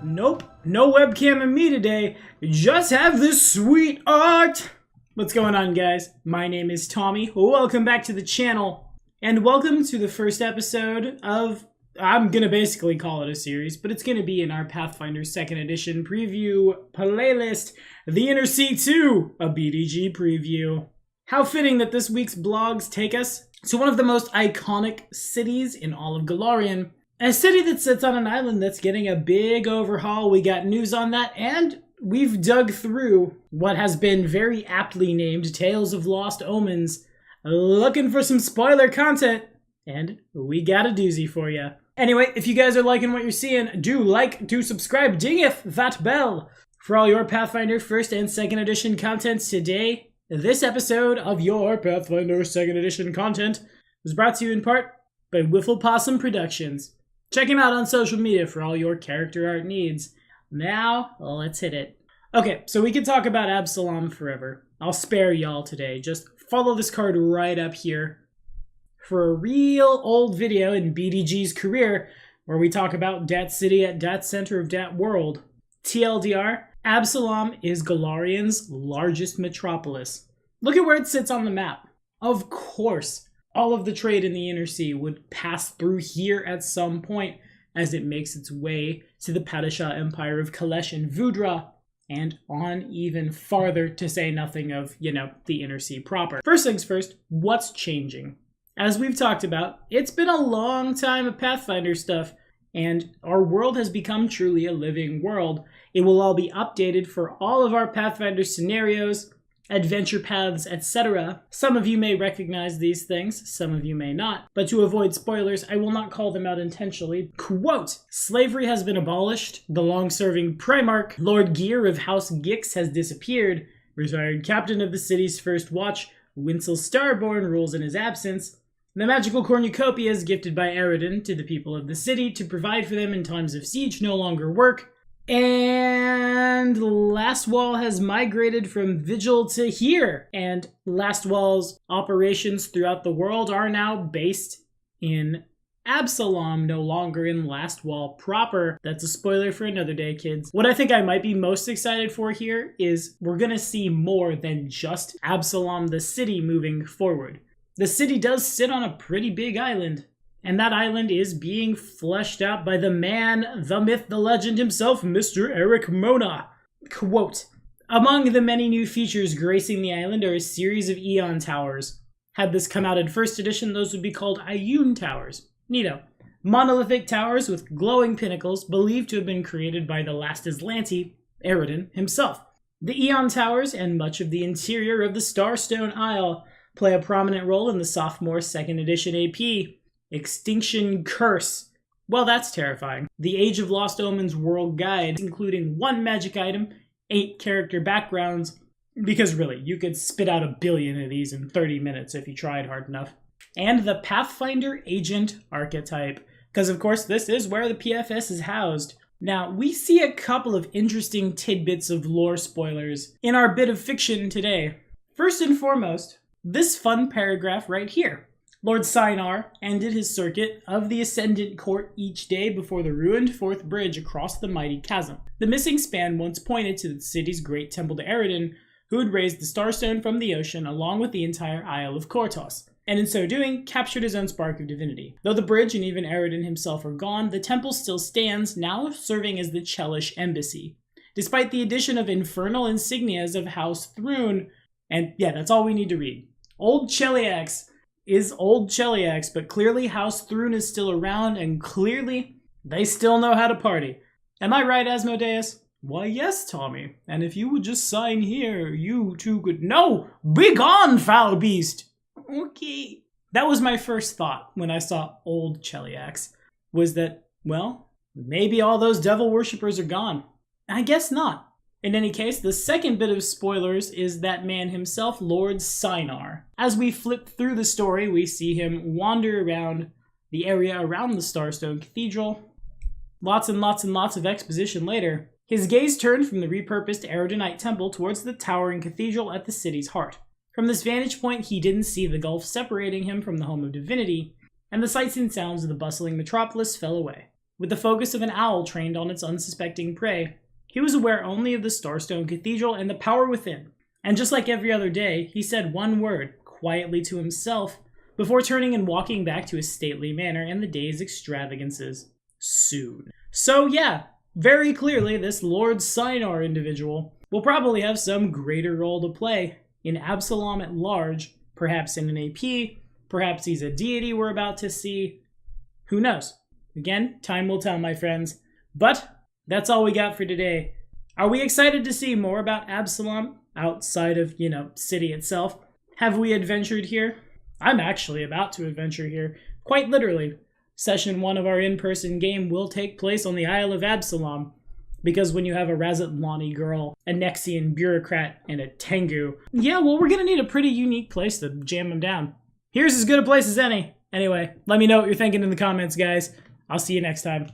Nope, no webcam and me today. Just have this sweet art. What's going on, guys? My name is Tommy. Welcome back to the channel. And welcome to the first episode of, I'm gonna basically call it a series, but it's gonna be in our Pathfinder 2nd Edition preview playlist, The Inner Sea 2, a BDG preview. How fitting that this week's blogs take us to one of the most iconic cities in all of Golarion. A city that sits on an island that's getting a big overhaul. We got news on that, and we've dug through what has been very aptly named Tales of Lost Omens, looking for some spoiler content, and we got a doozy for you. Anyway, if you guys are liking what you're seeing, do like, do subscribe, dingeth that bell for all your Pathfinder 1st and 2nd Edition content today. This episode of your Pathfinder 2nd Edition content was brought to you in part by Wiffle Possum Productions. Check him out on social media for all your character art needs. Now, let's hit it. Okay, so we could talk about Absalom forever. I'll spare y'all today. Just follow this card right up here for a real old video in BDG's career where we talk about Dat City at Dat Center of Dat World. TLDR, Absalom is Golarion's largest metropolis. Look at where it sits on the map. Of course, all of the trade in the Inner Sea would pass through here at some point as it makes its way to the Padishah Empire of Kalesh and Vudra, and on even farther, to say nothing of, the Inner Sea proper. First things first, what's changing? As we've talked about, it's been a long time of Pathfinder stuff, and our world has become truly a living world. It will all be updated for all of our Pathfinder scenarios, adventure paths, etc. Some of you may recognize these things, some of you may not, but to avoid spoilers, I will not call them out intentionally. Quote, slavery has been abolished, the long-serving Primarch, Lord Gear of House Gix has disappeared, retired captain of the city's first watch, Winsel Starborn rules in his absence, the magical cornucopias gifted by Eridan to the people of the city to provide for them in times of siege no longer work, and Lastwall has migrated from Vigil to here. And Lastwall's operations throughout the world are now based in Absalom, no longer in Lastwall proper. That's a spoiler for another day, kids. What I think I might be most excited for here is we're going to see more than just Absalom the city moving forward. The city does sit on a pretty big island. And that island is being fleshed out by the man, the myth, the legend himself, Mr. Eric Mona. Quote, among the many new features gracing the island are a series of Eon Towers. Had this come out in 1st edition, those would be called Ioun Towers. Neato. Monolithic towers with glowing pinnacles believed to have been created by the last Aslanti, Eridan himself. The Eon Towers and much of the interior of the Starstone Isle play a prominent role in the sophomore 2nd edition AP. Extinction Curse. Well, that's terrifying. The Age of Lost Omens World Guide, including 1 magic item, 8 character backgrounds, because really, you could spit out 1 billion of these in 30 minutes if you tried hard enough. And the Pathfinder Agent archetype, because of course this is where the PFS is housed. Now, we see a couple of interesting tidbits of lore spoilers in our bit of fiction today. First and foremost, this fun paragraph right here. Lord Sinar ended his circuit of the Ascendant Court each day before the ruined 4th bridge across the mighty chasm. The missing span once pointed to the city's great temple to Eridan, who had raised the Starstone from the ocean along with the entire Isle of Kortos, and in so doing, captured his own spark of divinity. Though the bridge and even Eridan himself are gone, the temple still stands, now serving as the Chelish embassy. Despite the addition of infernal insignias of House Thrune, and yeah, that's all we need to read. Old Cheliax is old Cheliax, but clearly House Thrune is still around, and clearly they still know how to party. Am I right, Asmodeus? Why, yes, Tommy. And if you would just sign here, you too could— No! Begone, foul beast! Okay. That was my first thought when I saw old Cheliax, was that, well, maybe all those devil worshippers are gone. I guess not. In any case, the second bit of spoilers is that man himself, Lord Sinar. As we flip through the story, we see him wander around the area around the Starstone Cathedral. Lots and lots and lots of exposition later. His gaze turned from the repurposed Eridanite temple towards the towering cathedral at the city's heart. From this vantage point, he didn't see the gulf separating him from the home of divinity, and the sights and sounds of the bustling metropolis fell away. with the focus of an owl trained on its unsuspecting prey. He was aware only of the Starstone Cathedral and the power within. And just like every other day, he said one word, quietly to himself, before turning and walking back to his stately manner and the day's extravagances. Soon. So yeah, very clearly this Lord Sinar individual will probably have some greater role to play in Absalom at large, perhaps in an AP, perhaps he's a deity we're about to see. Who knows? Again, time will tell, my friends. But that's all we got for today. Are we excited to see more about Absalom outside of, city itself? Have we adventured here? I'm actually about to adventure here, quite literally. Session 1 of our in-person game will take place on the Isle of Absalom, because when you have a Razatlani girl, a Nexian bureaucrat, and a Tengu, we're gonna need a pretty unique place to jam them down. Here's as good a place as any. Anyway, let me know what you're thinking in the comments, guys. I'll see you next time.